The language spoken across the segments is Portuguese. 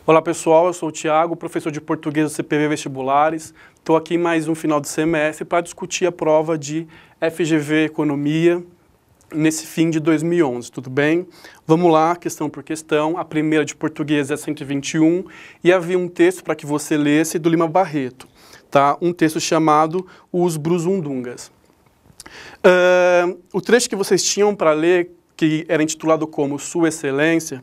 Olá pessoal, eu sou o Thiago, professor de português do CPV Vestibulares. Estou aqui mais um final de semestre para discutir a prova de FGV Economia nesse fim de 2011, tudo bem? Vamos lá, questão por questão. A primeira de português é 121 e havia um texto para que você lesse do Lima Barreto, tá? Um texto chamado Os Brusundungas. O trecho que vocês tinham para ler, que era intitulado como Sua Excelência,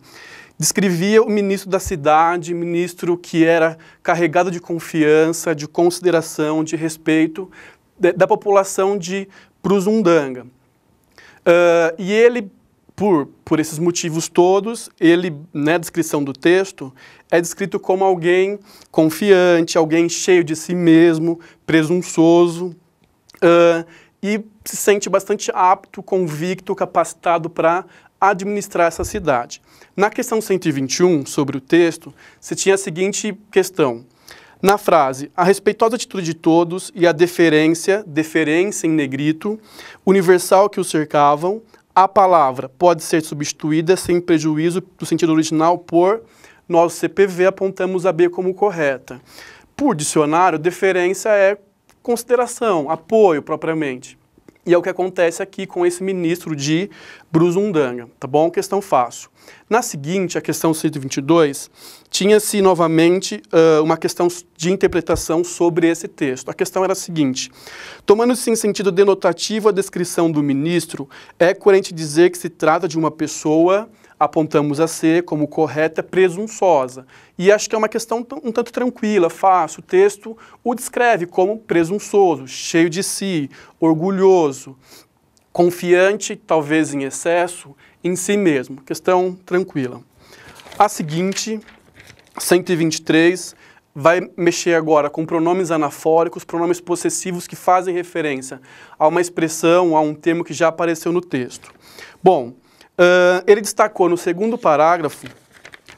descrevia o ministro da cidade, ministro que era carregado de confiança, de consideração, de respeito da população de Brusundanga. E ele, por esses motivos todos, ele, na descrição do texto, é descrito como alguém confiante, alguém cheio de si mesmo, presunçoso, e se sente bastante apto, convicto, capacitado para administrar essa cidade. Na questão 121, sobre o texto, se tinha a seguinte questão. Na frase, a respeitosa atitude de todos e a deferência em negrito, universal que os cercavam, a palavra pode ser substituída sem prejuízo do sentido original por nós, CPV, apontamos a B como correta. Por dicionário, deferência é consideração, apoio propriamente. E é o que acontece aqui com esse ministro de Brusundanga, tá bom? Questão fácil. Na seguinte, a questão 122, tinha-se novamente uma questão de interpretação sobre esse texto. A questão era a seguinte: tomando-se em sentido denotativo a descrição do ministro, é coerente dizer que se trata de uma pessoa, apontamos a ser como correta, presunçosa. E acho que é uma questão um tanto tranquila, fácil. O texto o descreve como presunçoso, cheio de si, orgulhoso, confiante, talvez em excesso, em si mesmo. Questão tranquila. A seguinte, 123, vai mexer agora com pronomes anafóricos, pronomes possessivos que fazem referência a uma expressão, a um termo que já apareceu no texto. Bom, ele destacou no segundo parágrafo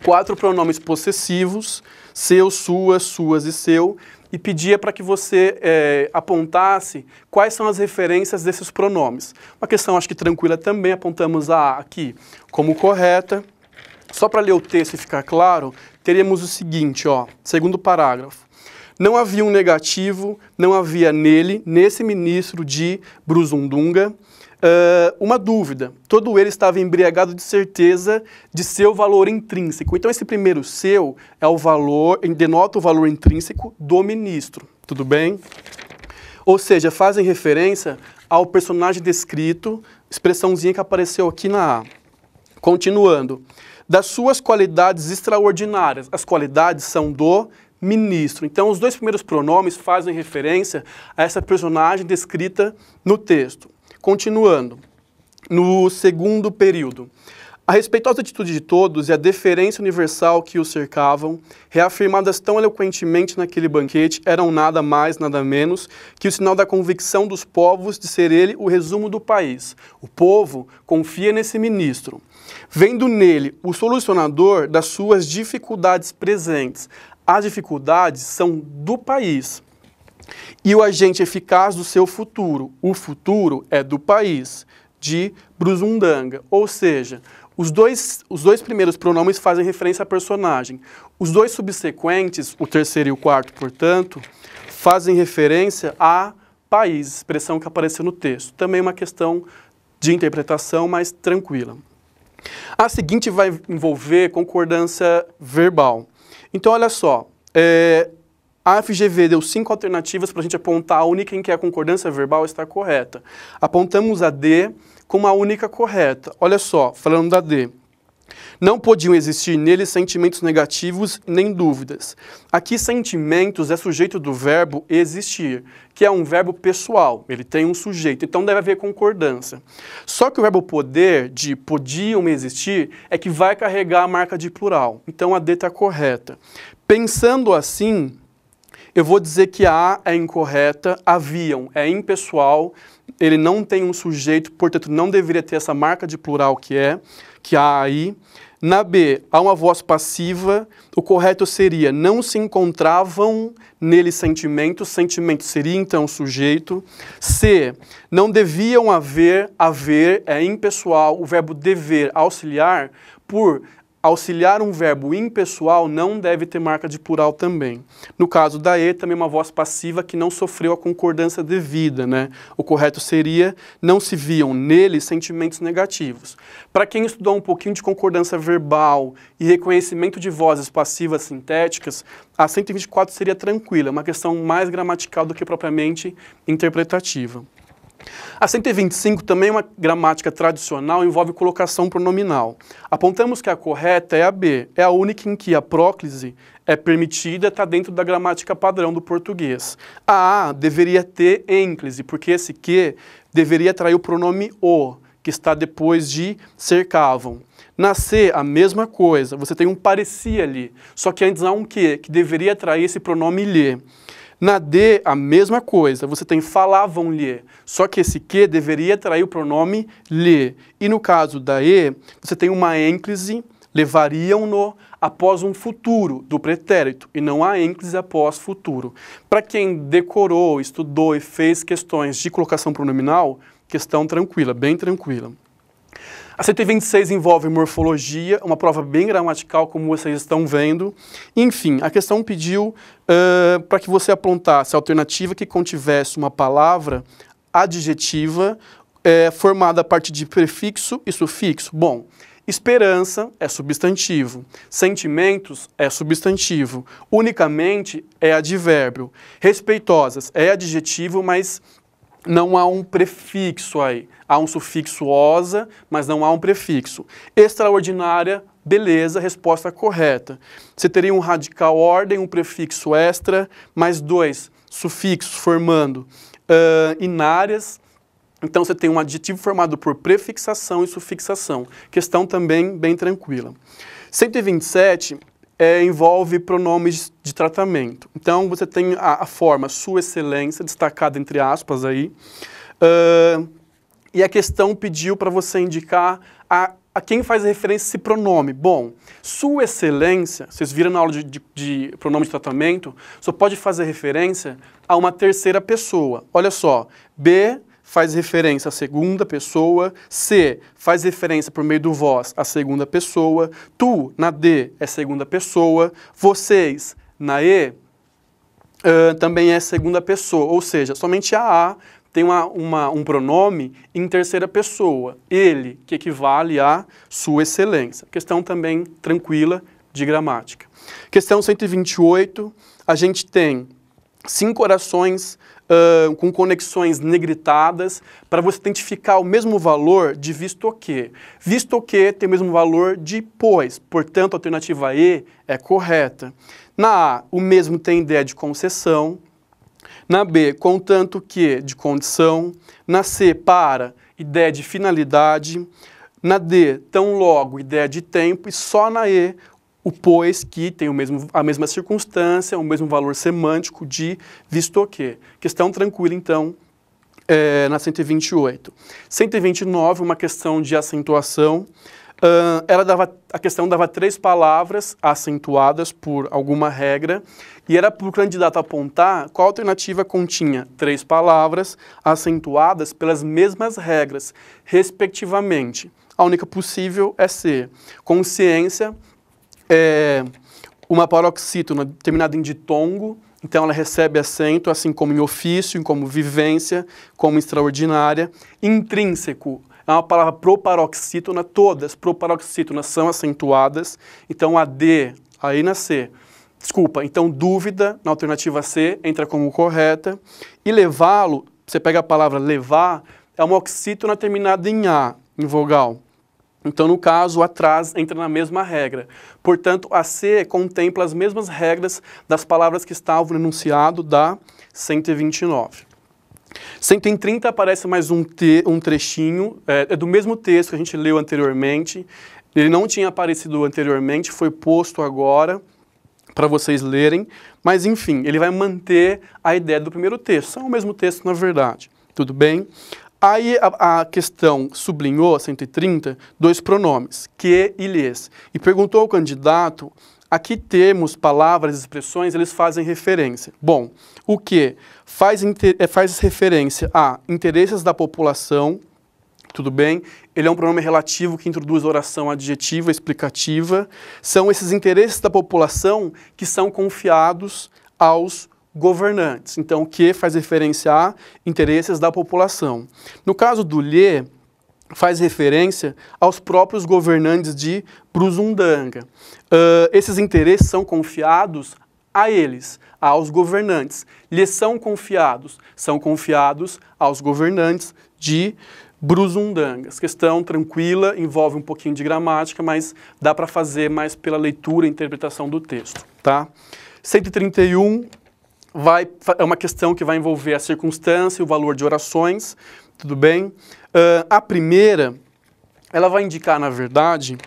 4 pronomes possessivos, seu, sua, suas e seu, e pedia para que você apontasse quais são as referências desses pronomes. Uma questão, acho que tranquila também, apontamos a aqui como correta. Só para ler o texto e ficar claro, teríamos o seguinte, ó, segundo parágrafo. Não havia um negativo, não havia nesse ministro de Brusundunga, uma dúvida. Todo ele estava embriagado de certeza de seu valor intrínseco. Então, esse primeiro seu é o valor, denota o valor intrínseco do ministro. Tudo bem? Ou seja, fazem referência ao personagem descrito, expressãozinha que apareceu aqui na A. Continuando. Das suas qualidades extraordinárias. As qualidades são do ministro. Então, os dois primeiros pronomes fazem referência a essa personagem descrita no texto. Continuando, no segundo período, a respeitosa atitude de todos e a deferência universal que os cercavam, reafirmadas tão eloquentemente naquele banquete, eram nada mais, nada menos que o sinal da convicção dos povos de ser ele o resumo do país. O povo confia nesse ministro, vendo nele o solucionador das suas dificuldades presentes. As dificuldades são do país. E o agente eficaz do seu futuro. O futuro é do país, de Brusundanga. Ou seja, os dois primeiros pronomes fazem referência à personagem. Os dois subsequentes, o terceiro e o quarto, portanto, fazem referência a país, expressão que apareceu no texto. Também uma questão de interpretação mais tranquila. A seguinte vai envolver concordância verbal. Então, olha só, a FGV deu 5 alternativas para a gente apontar a única em que a concordância verbal está correta. Apontamos a D como a única correta. Olha só, falando da D. Não podiam existir nele sentimentos negativos nem dúvidas. Aqui, sentimentos é sujeito do verbo existir, que é um verbo pessoal. Ele tem um sujeito, então deve haver concordância. Só que o verbo poder, de podiam existir, é que vai carregar a marca de plural. Então, a D está correta. Pensando assim, eu vou dizer que a é incorreta, haviam é impessoal, ele não tem um sujeito, portanto não deveria ter essa marca de plural que há aí. Na B, há uma voz passiva, o correto seria não se encontravam nele sentimentos, sentimento seria então sujeito. C, não deviam haver é impessoal, o verbo dever auxiliar, por auxiliar um verbo impessoal não deve ter marca de plural também. No caso da E, também uma voz passiva que não sofreu a concordância devida, né? O correto seria, não se viam nele sentimentos negativos. Para quem estudou um pouquinho de concordância verbal e reconhecimento de vozes passivas sintéticas, a 124 seria tranquila, uma questão mais gramatical do que propriamente interpretativa. A 125 também é uma gramática tradicional, envolve colocação pronominal. Apontamos que a correta é a B, é a única em que a próclise é permitida, está dentro da gramática padrão do português. A deveria ter ênclise, porque esse que deveria trair o pronome o, que está depois de cercavam. Na C, a mesma coisa, você tem um parecia ali, só que antes há um que deveria trair esse pronome lhe. Na D, a mesma coisa, você tem falavam-lhe, só que esse que deveria trair o pronome lhe. E no caso da E, você tem uma ênclise, levariam-no após um futuro do pretérito, e não há ênclise após futuro. Para quem decorou, estudou e fez questões de colocação pronominal, questão tranquila, bem tranquila. A 126 envolve morfologia, uma prova bem gramatical, como vocês estão vendo. Enfim, a questão pediu para que você apontasse a alternativa que contivesse uma palavra adjetiva formada a partir de prefixo e sufixo. Bom, esperança é substantivo, sentimentos é substantivo, unicamente é advérbio, respeitosas é adjetivo, mas não há um prefixo aí. Há um sufixo osa, mas não há um prefixo. Extraordinária, beleza, resposta correta. Você teria um radical ordem, um prefixo extra, mais dois sufixos formando inárias. Então você tem um adjetivo formado por prefixação e sufixação. Questão também bem tranquila. 127 envolve pronomes de tratamento. Então você tem a forma Sua Excelência, destacada entre aspas aí, e a questão pediu para você indicar a quem faz referência esse pronome. Bom, Sua Excelência, vocês viram na aula de pronome de tratamento, só pode fazer referência a uma terceira pessoa. Olha só, B faz referência à segunda pessoa, C faz referência por meio do vós à segunda pessoa, tu, na D, é segunda pessoa, vocês, na E, também é segunda pessoa, ou seja, somente a A tem um pronome em terceira pessoa, ele, que equivale a Sua Excelência. Questão também tranquila de gramática. Questão 128, a gente tem 5 orações com conexões negritadas para você identificar o mesmo valor de visto que. Visto que tem o mesmo valor de pois, portanto a alternativa E é correta. Na A, o mesmo tem ideia de concessão. Na B, contanto que de condição. Na C, para, ideia de finalidade. Na D, tão logo, ideia de tempo. E só na E, o pois, que tem a mesma circunstância, o mesmo valor semântico de visto que. Questão tranquila, então, na 128. 129, uma questão de acentuação. A questão dava 3 palavras acentuadas por alguma regra e era para o candidato apontar qual alternativa continha 3 palavras acentuadas pelas mesmas regras, respectivamente. A única possível é C. Consciência é uma paroxítona terminada em ditongo, então ela recebe acento, assim como em ofício, como vivência, como extraordinária. Intrínseco é uma palavra proparoxítona, todas proparoxítonas são acentuadas, então a D, aí na C. Desculpa, então dúvida, na alternativa C, entra como correta. E levá-lo, você pega a palavra levar, é uma oxítona terminada em A, em vogal. Então, no caso, atrás entra na mesma regra. Portanto, a C contempla as mesmas regras das palavras que estavam no enunciado da 129. 130 aparece mais um trechinho, é do mesmo texto que a gente leu anteriormente. Ele não tinha aparecido anteriormente, foi posto agora para vocês lerem. Mas, enfim, ele vai manter a ideia do primeiro texto. São o mesmo texto, na verdade. Tudo bem? Aí a questão sublinhou, 130, 2 pronomes, que e lhes. E perguntou ao candidato a que termos, palavras, expressões eles fazem referência. Bom, o que faz referência a interesses da população, tudo bem, ele é um pronome relativo que introduz oração adjetiva, explicativa. São esses interesses da população que são confiados aos governantes. Então, o que faz referência a interesses da população. No caso do lhe, faz referência aos próprios governantes de Brusundanga. Esses interesses são confiados a eles, aos governantes. Lhes são confiados aos governantes de Brusundanga. Questão tranquila, envolve um pouquinho de gramática, mas dá para fazer mais pela leitura e interpretação do texto. Tá? 131 é uma questão que vai envolver a circunstância e o valor de orações. Tudo bem? A primeira, ela vai indicar, na verdade,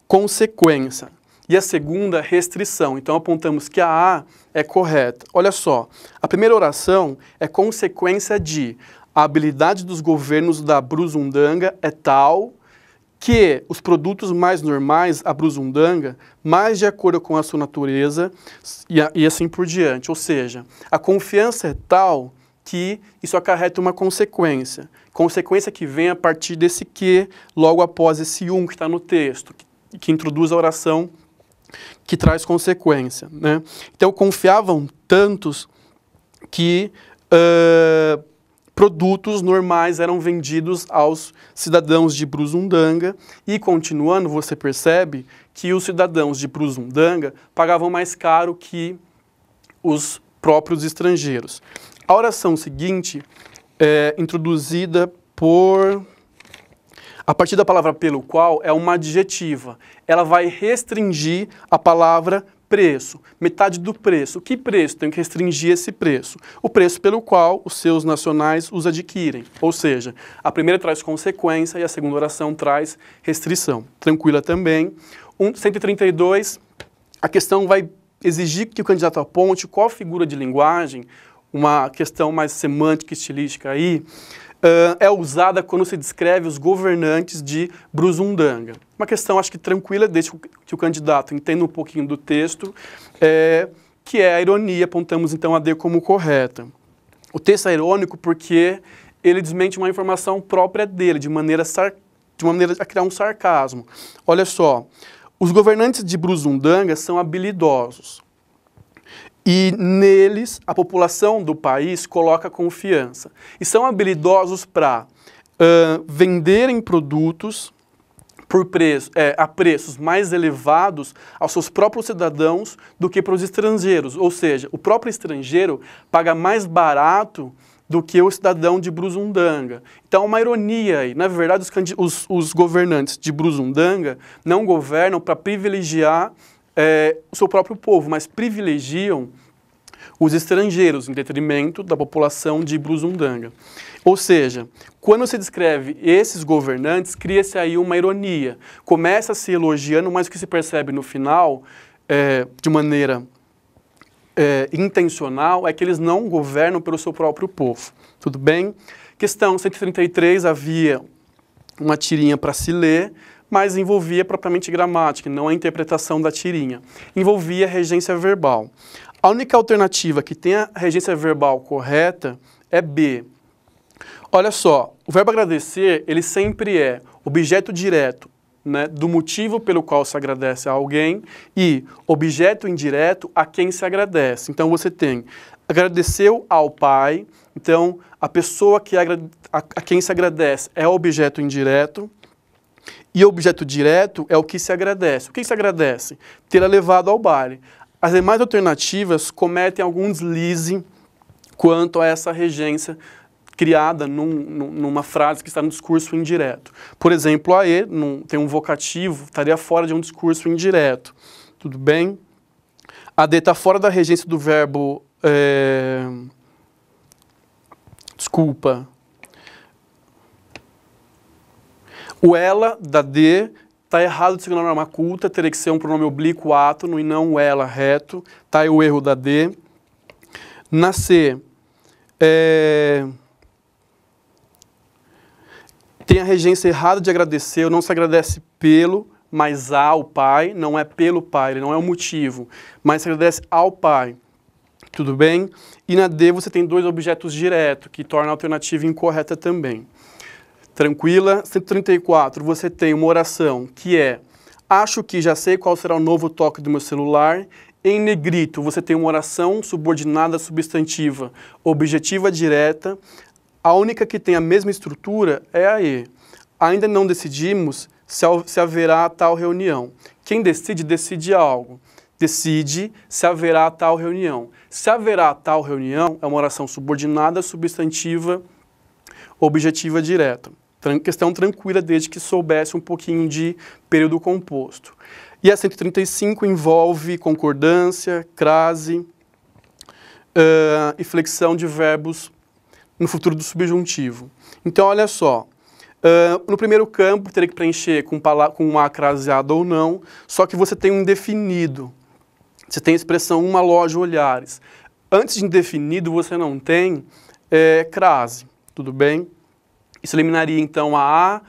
consequência. E a segunda, restrição. Então, apontamos que a A é correta. Olha só, a primeira oração é consequência de a habilidade dos governos da Brusundanga é tal que os produtos mais normais, a Brusundanga, mais de acordo com a sua natureza e assim por diante. Ou seja, a confiança é tal que isso acarreta uma consequência. Consequência que vem a partir desse que, logo após esse que está no texto, que introduz a oração que traz consequência. Né? Então, confiavam tantos que produtos normais eram vendidos aos cidadãos de Brusundanga e, continuando, você percebe que os cidadãos de Brusundanga pagavam mais caro que os próprios estrangeiros. A oração seguinte é introduzida a partir da palavra pelo qual é uma adjetiva. Ela vai restringir a palavra preço, metade do preço. Que preço? Tem que restringir esse preço. O preço pelo qual os seus nacionais os adquirem. Ou seja, a primeira traz consequência e a segunda oração traz restrição. Tranquila também. 132, a questão vai exigir que o candidato aponte qual figura de linguagem, uma questão mais semântica e estilística aí, é usada quando se descreve os governantes de Brusundanga. Uma questão, acho que tranquila, desde que o candidato entenda um pouquinho do texto, que é a ironia, apontamos então a D como correta. O texto é irônico porque ele desmente uma informação própria dele, de maneira a criar um sarcasmo. Olha só, os governantes de Brusundanga são habilidosos. E neles, a população do país coloca confiança. E são habilidosos para venderem produtos a preços mais elevados aos seus próprios cidadãos do que para os estrangeiros. Ou seja, o próprio estrangeiro paga mais barato do que o cidadão de Brusundanga. Então, uma ironia aí. Na verdade, os governantes de Brusundanga não governam para privilegiar o seu próprio povo, mas privilegiam os estrangeiros em detrimento da população de Brusundanga. Ou seja, quando se descreve esses governantes, cria-se aí uma ironia. Começa se elogiando, mas o que se percebe no final, de maneira intencional, é que eles não governam pelo seu próprio povo. Tudo bem? Questão 133, havia uma tirinha para se ler, mas envolvia propriamente gramática, não a interpretação da tirinha. Envolvia regência verbal. A única alternativa que tem a regência verbal correta é B. Olha só, o verbo agradecer, ele sempre é objeto direto, né, do motivo pelo qual se agradece a alguém e objeto indireto a quem se agradece. Então você tem agradeceu ao pai, então a pessoa a quem se agradece é o objeto indireto, e o objeto direto é o que se agradece. O que se agradece? Ter levado ao baile. As demais alternativas cometem algum deslize quanto a essa regência criada numa frase que está no discurso indireto. Por exemplo, a E tem um vocativo, estaria fora de um discurso indireto. Tudo bem? A D está fora da regência do verbo... Desculpa. O ela, da D, está errado de ser uma norma culta, teria que ser um pronome oblíquo átono e não o ela reto. Está aí o erro da D. Na C, tem a regência errada de agradecer, não se agradece pelo, mas ao pai, não é pelo pai, ele não é o motivo, mas se agradece ao pai. Tudo bem? E na D você tem dois objetos diretos, que torna a alternativa incorreta também. Tranquila. 134, você tem uma oração que é: acho que já sei qual será o novo toque do meu celular. Em negrito, você tem uma oração subordinada substantiva, objetiva direta. A única que tem a mesma estrutura é a E. Ainda não decidimos se haverá tal reunião. Quem decide, decide algo. Decide se haverá tal reunião. Se haverá tal reunião, é uma oração subordinada, substantiva, objetiva direta. Questão tranquila, desde que soubesse um pouquinho de período composto. E a 135 envolve concordância, crase e flexão de verbos no futuro do subjuntivo. Então, olha só. No primeiro campo, teria que preencher com uma craseada ou não, só que você tem um indefinido. Você tem a expressão uma loja olhares. Antes de indefinido, você não tem crase, tudo bem? Isso eliminaria, então, a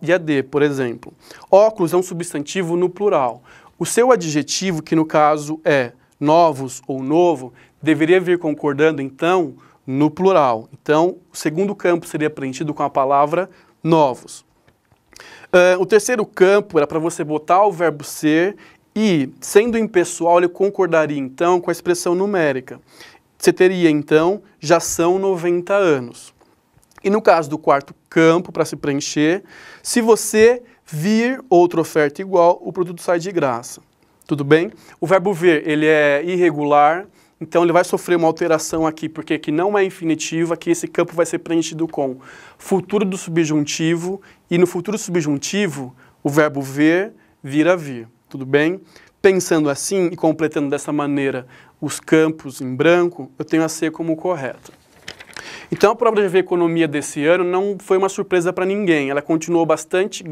e a D, por exemplo. Óculos é um substantivo no plural. O seu adjetivo, que no caso é novos ou novo, deveria vir concordando, então, no plural. Então, o segundo campo seria preenchido com a palavra novos. O terceiro campo era para você botar o verbo ser e, sendo impessoal, ele concordaria, então, com a expressão numérica. Você teria, então, já são 90 anos. E no caso do quarto campo, para se preencher, se você vir outra oferta igual, o produto sai de graça. Tudo bem? O verbo ver, ele é irregular, então ele vai sofrer uma alteração aqui, porque aqui não é infinitivo, aqui esse campo vai ser preenchido com futuro do subjuntivo, e no futuro subjuntivo, o verbo ver vira vir. Tudo bem? Pensando assim e completando dessa maneira os campos em branco, eu tenho a C como correta. Então, a prova de economia desse ano não foi uma surpresa para ninguém. Ela continuou bastante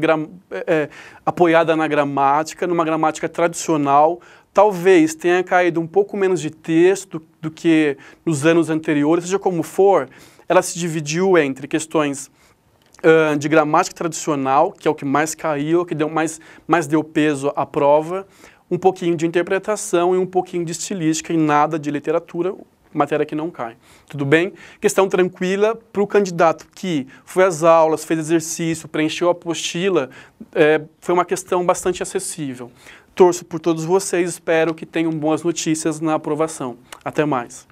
apoiada na gramática, numa gramática tradicional. Talvez tenha caído um pouco menos de texto do que nos anos anteriores. Seja como for, ela se dividiu entre questões de gramática tradicional, que é o que mais caiu, que mais deu peso à prova, um pouquinho de interpretação e um pouquinho de estilística e nada de literatura, matéria que não cai. Tudo bem? Questão tranquila para o candidato que foi às aulas, fez exercício, preencheu a apostila, foi uma questão bastante acessível. Torço por todos vocês, espero que tenham boas notícias na aprovação. Até mais.